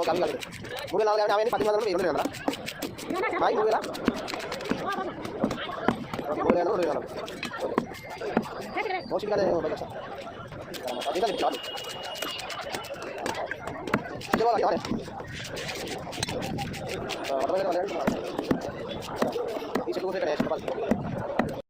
kami kali. Mungkin lawan kami ini pasti malam ini benar. Baik mungkin lah. Mungkin lawan ini. Mau sih kan ada bagus. Tapi kan cepat. Coba lagi ada. Apa lagi? Ini sebelum saya cepat.